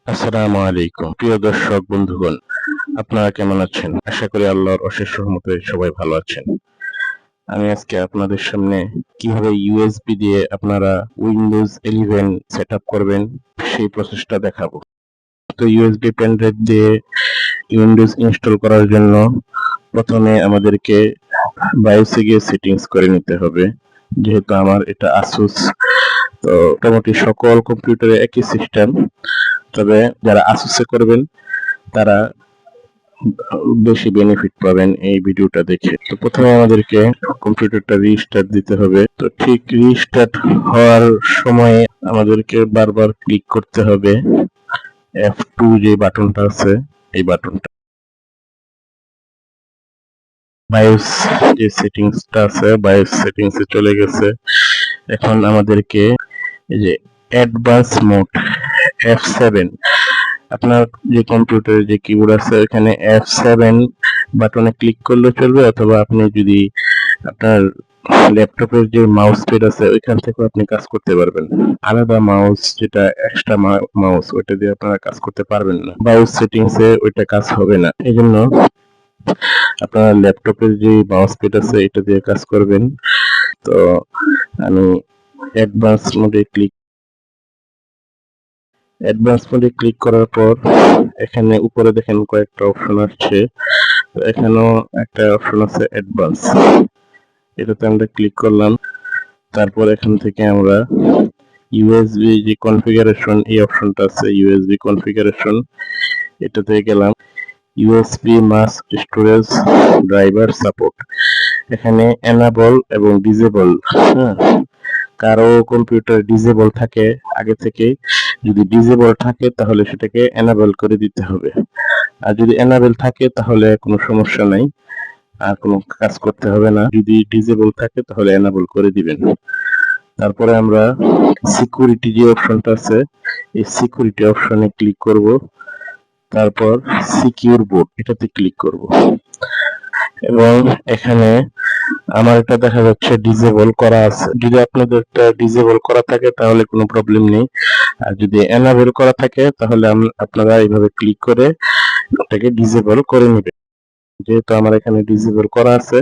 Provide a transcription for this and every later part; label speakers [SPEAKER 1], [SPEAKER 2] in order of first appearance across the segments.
[SPEAKER 1] আসসালামু আলাইকুম প্রিয় দর্শক বন্ধুগণ, আপনারা কেমন আছেন? আশা করি আল্লাহর অশেষ রহমতে সবাই ভালো আছেন। আমি আজকে আপনাদের সামনে কিভাবে ইউএসবি দিয়ে আপনারা উইন্ডোজ 11 সেটআপ করবেন সেই প্রসেসটা দেখাবো। তো ইউএসবি পেন ড্রাইভ দিয়ে উইন্ডোজ ইনস্টল করার জন্য প্রথমে আমাদেরকে বায়োসে গিয়ে সেটিংস করে নিতে হবে। যেহেতু আমার এটা আসুস, তো মোটামুটি সকল কম্পিউটারে একই সিস্টেম, তবে যারা আসুসে করবেন তারা বেশি বেনিফিট পাবেন এই ভিডিওটা দেখে। তো প্রথমে আমাদেরকে কম্পিউটারটা রিস্টার্ট দিতে হবে। তো ঠিক রিস্টার্ট হওয়ার সময়ে আমাদেরকে বারবার ক্লিক করতে হবে F2 যে বাটনটা আছে, এই বাটনটা। বায়োস যে সেটিংসটা আছে, বায়োস সেটিংসে চলে গেছে। এখন আমাদেরকে এই যে অ্যাডভান্স মোড F7, আপনার যে কম্পিউটারে যে কিবোর্ড আছে ওখানে F7 বাটনে ক্লিক করলে চলবে, অথবা আপনি যদি আপনার ল্যাপটপের যে মাউস প্যাড আছে ওইখান থেকে আপনি কাজ করতে পারবেন। আলাদা মাউস, যেটা এক্সট্রা মাউস, ওইটা দিয়ে আপনারা কাজ করতে পারবেন না। মাউস সেটিংস এ ওইটা কাজ হবে না। এই জন্য আপনার ল্যাপটপের যে মাউস প্যাড আছে এটা দিয়ে কাজ করবেন। তো আমি অ্যাডভান্স মোডে ক্লিক করার পর এখানে উপরে দেখেন কয়েকটা অপশন আসছে। তো এখানেও একটা অপশন আছে অ্যাডভান্স, এটাতে আমরা ক্লিক করলাম। তারপর এখান থেকে আমরা ইউএসবি যে কনফিগারেশন, এই অপশনটা আছে ইউএসবি কনফিগারেশন, এটাতে গেলাম। ইউএসবি মাস স্টোরেজ ড্রাইভার সাপোর্ট, এখানে এনাবল এবং ডিসেবল, হ্যাঁ, কারো কম্পিউটার ডিসেবল থাকে আগে থেকে, যদি ডিসেবল থাকে তাহলে সেটাকে এনাবল করে দিতে হবে, আর যদি এনাবল থাকে তাহলে কোনো সমস্যা নাই, আর কোনো কাজ করতে হবে না। যদি ডিসেবল থাকে তাহলে এনাবল করে দিবেন। তারপরে আমরা সিকিউরিটি যে অপশনটা আছে, এই সিকিউরিটি অপশনে ক্লিক করব। তারপর সিকিউর বুট, এটাতে ক্লিক করব, এবং এখানে আমার এটা দেখা যাচ্ছে ডিসেবল করা আছে। যদি আপনাদের ডিসেবল করা থাকে তাহলে কোনো প্রবলেম নেই, আর যদি এনাবেল করা থাকে তাহলে আপনারা এইভাবে ক্লিক করে এটাকে ডিসেবল করে নেবেন। যেহেতু আমার এখানে ডিসেবল করা আছে,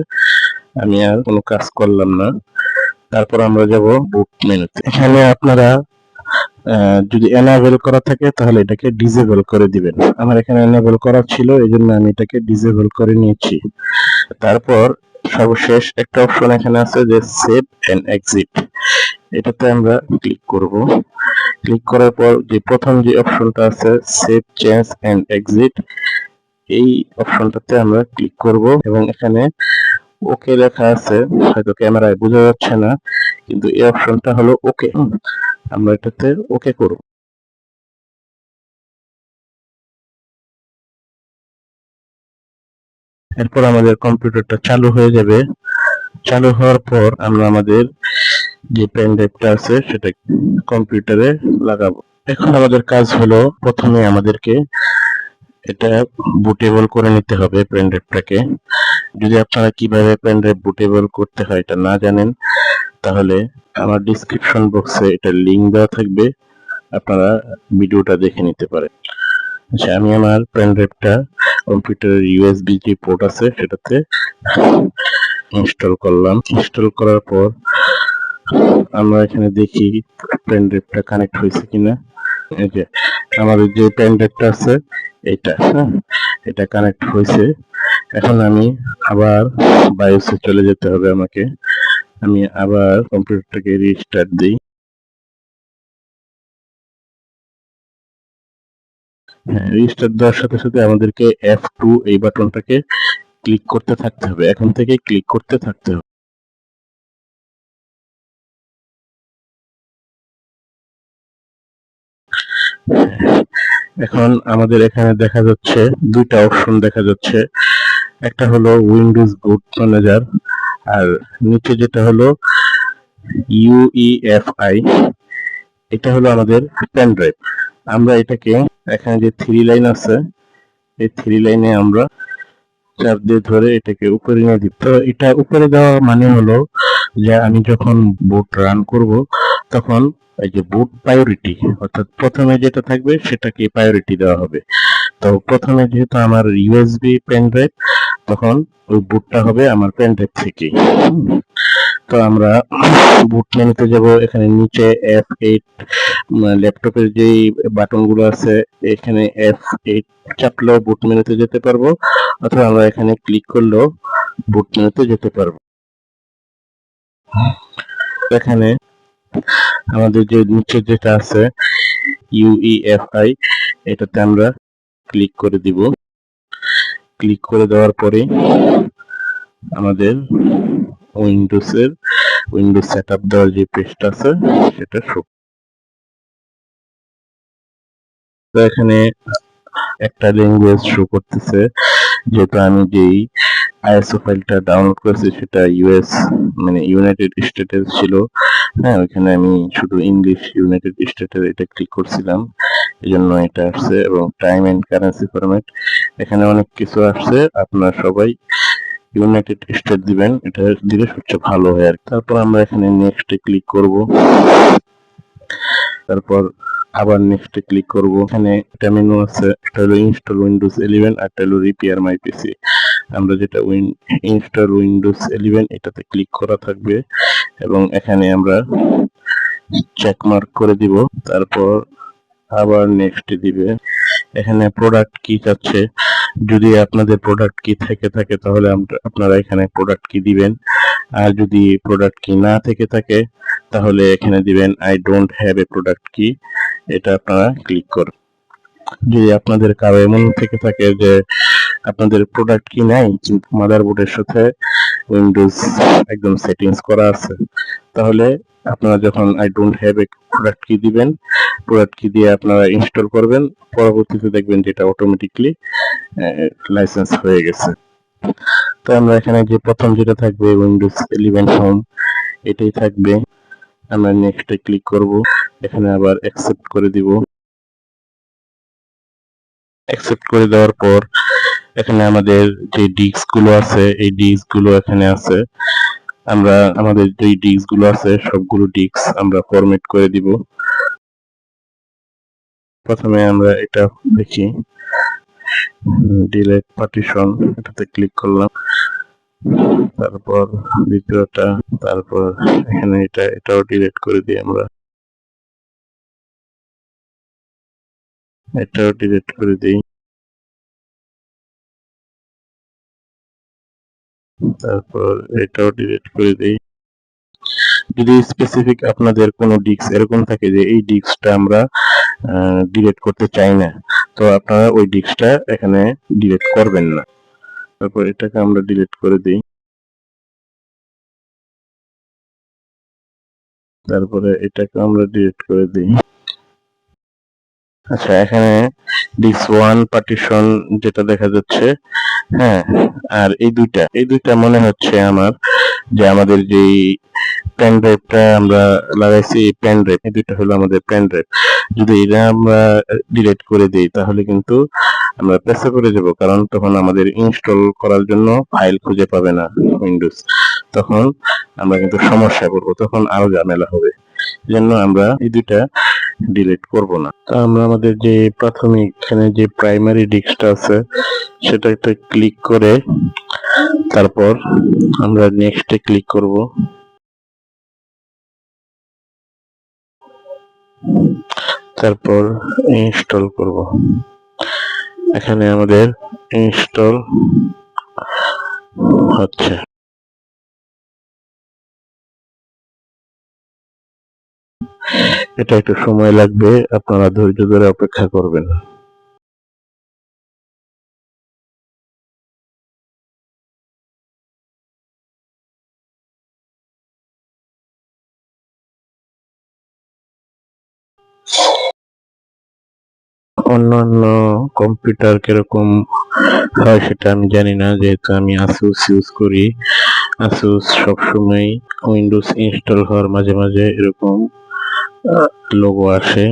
[SPEAKER 1] আমি আর কোনো কাজ করলাম না। তারপর আমরা যাব বুট মেনুতে। এখানে আপনারা যদি এনাবেল করা থাকে তাহলে এটাকে ডিসেবল করে দিবেন। আমার এখানে এনাবেল করা ছিল, এই জন্য আমি এটাকে ডিসেবল করে নিয়েছি। তারপর সর্বশেষ একটা অপশন এখানে আছে যে সেভ এন্ড এক্সিট, এটাতে আমরা ক্লিক করব। ক্লিক করার পর যে প্রথম যে অপশনটা আছে সেভ চেঞ্জ এন্ড এক্সিট, এই অপশনটাতে আমরা ক্লিক করব, এবং এখানে ওকে লেখা আছে, হয়তো ক্যামেরায় বোঝা যাচ্ছে না, কিন্তু এই অপশনটা হলো ওকে। আমরা এটাতে ওকে করব। এরপর আমাদের কম্পিউটারটা চালু হয়ে যাবে। চালু হওয়ার পর আমরা আমাদের যে পেন ড্রাইভটা আছে সেটা কম্পিউটারে লাগাবো। এখন আমাদের কাজ হলো প্রথমে আমাদেরকে এটা বুটেবল করে নিতে হবে পেন ড্রাইভটাকে। যদি আপনারা কিভাবে পেন ড্রাইভ বুটেবল করতে হয় এটা না জানেন, তাহলে আমার ডিসক্রিপশন বক্সে এটা লিংক দেওয়া থাকবে, আপনারা ভিডিওটা দেখে নিতে পারেন। আচ্ছা, আমি আমার পেন ড্রাইভটা কম্পিউটারের ইউএসবি যে পোর্ট আছে সেটাতে ইনস্টল করলাম। ইনস্টল করার পর আমরা এখানে দেখি পেন ড্রাইভটা কানেক্ট হয়েছে কিনা। এই যে আমাদের যে পেন ড্রাইভটা আছে এটা, হ্যাঁ, এটা কানেক্ট হয়েছে। এখন আমি আবার বায়োসে চলে যেতে হবে আমাকে। আমি আবার কম্পিউটারটাকে রিস্টার্ট দিই। হ্যাঁ, রিস্টার্ট দেওয়ার সাথে সাথে আমাদেরকে F2 এই বাটনটাকে ক্লিক করতে থাকতে হবে, এখন থেকে ক্লিক করতে থাকতে হবে। এখন আমাদের এখানে দেখা যাচ্ছে দুইটা অপশন দেখা যাচ্ছে, একটা হলো উইন্ডোজ বুট ম্যানেজার, আর নিচে যেটা হলো UEFI, এটা হলো আমাদের পেন ড্রাইভ। আমরা এটাকে, এখানে যে থ্রি লাইন আছে, এই থ্রি লাইনে আমরা চাপ দিয়ে ধরে এটাকে উপরে নিয়ে দিব। তো এটা উপরে দেওয়া মানে হলো যে আমি যখন বুট রান করব তখন এই যে বুট প্রায়োরিটি, অর্থাৎ প্রথমে যেটা থাকবে সেটাকে প্রায়োরিটি দেওয়া হবে। তো প্রথমে যেহেতু আমার ইউএসবি পেন ড্রাইভ, তখন ওই বুটটা হবে আমার পেন ড্রাইভ থেকে। তো আমরা বুট মেনুতে যাব, এখানে নিচে F8 ল্যাপটপের যেই বাটনগুলো আছে, এখানে F8 চাপলেও বুট মেনুতে যেতে পারবো, অথবা আমরা এখানে ক্লিক করলেও বুট মেনুতে যেতে পারবো। এখানে আমাদের যে নিচে যেটা আছে UEFI, এটাতে আমরা ক্লিক করে দিব। ক্লিক করে দেওয়ার পরে আমাদের উইন্ডোজ সেটআপ দেওয়ার যে পেজটা আছে সেটা শো। এখানে একটা ল্যাঙ্গুয়েজ শো করতেছে, যেহেতু আমি যেই আইএসও ফাইলটা ডাউনলোড করেছি সেটা ইউএস মানে ইউনাইটেড স্টেটের ছিল। হ্যাঁ, ওইখানে আমি শুধু ইংলিশ ইউনাইটেড স্টেটের এটা ক্লিক করছিলাম, এই জন্য এটা আসছে। এবং টাইম এন্ড কারেন্সি ফরম্যাট, এখানে অনেক কিছু আসছে, আপনারা সবাই ইউনাইটেড স্টেট দিবেন, এটা দিলে সবচেয়ে ভালো হয় আর। তারপর আমরা এখানে নেক্সটে ক্লিক করব, তারপর আবার নেক্সটে ক্লিক করব। এখানে একটা মেনু আছে, একটা হলো ইনস্টল উইন্ডোজ 11 আর একটা হলো রিপেয়ার মাই পিসি। আমরা যেটা ইনস্টল উইন্ডোজ 11 এটাতে ক্লিক করা থাকবে এবং এখানে আমরা চেক মার্ক করে দিব, তারপর আবার নেক্সট দিবে। এখানে প্রোডাক্ট কি চাচ্ছে, যদি আপনাদের প্রোডাক্ট কি থেকে থাকে তাহলে আপনারা এখানে প্রোডাক্ট কি দিবেন, আর যদি প্রোডাক্ট কি না থেকে থাকে তাহলে এখানে দিবেন I don't have a product কি, এটা আপনারা ক্লিক করুন। যদি আপনাদের কারো এমন থেকে থাকে যে আপনাদের প্রোডাক্ট কি নাই কিন্তু মাদারবোর্ডের সাথে উইন্ডোজ একদম সেটিংস করা আছে, তাহলে আপনারা যখন I don't have a product কি দিবেন, প্রোডাক্ট কি দিয়ে আপনারা ইনস্টল করবেন, পরবর্তীতে দেখবেন যে এটা অটোমেটিকলি লাইসেন্স হয়ে গেছে। তো আমরা এখানে যে প্রথম যেটা থাকবে উইন্ডোজ 11 হোম, এটাই থাকবে। আমরা নেক্সটে ক্লিক করব, এখানে আবার অ্যাকসেপ্ট করে দিব। অ্যাকসেপ্ট করে দেওয়ার পর এখানে আমাদের যে ডিস্ক গুলো আছে, এই ডিস্ক গুলো এখানে আছে। আমরা আমাদের যে ডিস্ক গুলো আছে সবগুলো ডিস্ক আমরা ফরম্যাট করে দিব। প্রথমে আমরা এটা দেখি, ডিলেট পার্টিশন, এটাতে ক্লিক করলাম, তারপর দ্বিতীয়টা, তারপর এখানে এটাও ডিলিট করে দিই, আমরা এটাও ডিলিট করে দিই, তারপর এটাও ডিলিট করে দিই। যদি স্পেসিফিক আপনাদের কোনো ডিস্ক এরকম থাকে যে এই ডিস্কটা আমরা ডিলিট করতে চাই না, তো আপনারা ওই ডিস্কটা এখানে ডিলিট করবেন না। তারপর এটাকে আমরা ডিলিট করে দিই, তারপরে এটাকে আমরা ডিলিট করে দিই। আচ্ছা, এখানে ডিস্ক 1 পার্টিশন যেটা দেখা যাচ্ছে, হ্যাঁ, আর এই দুইটা মনে হচ্ছে আমার যে আমাদের যেই পেন ড্রাইভটা আমরা লাগাইছি, এই পেন ড্রাইভ, এই দুইটা হলো আমাদের পেন ড্রাইভ। যদি এটা আমরা ডিলিট করে দিই তাহলে কিন্তু আমরা পেছে করে যাব, কারণ তখন আমাদের ইনস্টল করার জন্য ফাইল খুঁজে পাবে না উইন্ডোজ, তখন আমরা কিন্তু সমস্যায় পড়বো, তখন আরো ঝামেলা হবে। জন্য আমরা এই দুইটা ডিলিট করব না। তো আমরা আমাদের যে প্রাথমিক এখানে যে প্রাইমারি ডিস্কটা আছে সেটাতে ক্লিক করে তারপর আমরা নেক্সটে ক্লিক করব, তারপর ইনস্টল করব। এখানে আমাদের ইনস্টল হচ্ছে। এটা একটু সময় লাগবে, আপনারা ধৈর্য ধরে অপেক্ষা করবেন। অন্যান্য কম্পিউটার কিরকম হয় সেটা আমি জানি না, যেহেতু আমি আসুস ইউজ করি। আসুস সবসময় উইন্ডোজ ইনস্টল হওয়ার মাঝে মাঝে এরকম লোগো আসে,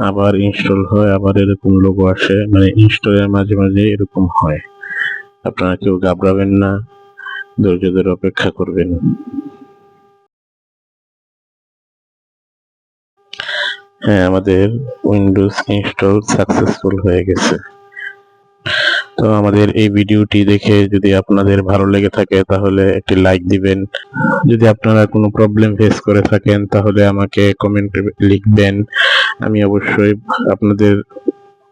[SPEAKER 1] আবার ইনস্টল হয় আবার এরকম লোগো আসে, মানে ইনস্টলের মাঝে মাঝে এরকম হয়। আপনারা কেউ ঘাবড়াবেন না, ধৈর্য ধরে অপেক্ষা করবেন। হ্যাঁ, আমাদের উইন্ডোজ ইনস্টল সাকসেসফুল হয়ে গেছে। তো আমাদের এই ভিডিওটি দেখে যদি আপনাদের ভালো লেগে থাকে তাহলে একটি লাইক দিবেন। যদি আপনারা কোনো প্রবলেম ফেস করে থাকেন তাহলে আমাকে কমেন্টে লিখবেন, আমি অবশ্যই আপনাদের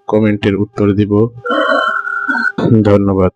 [SPEAKER 1] কমেন্টের উত্তর দিব। ধন্যবাদ।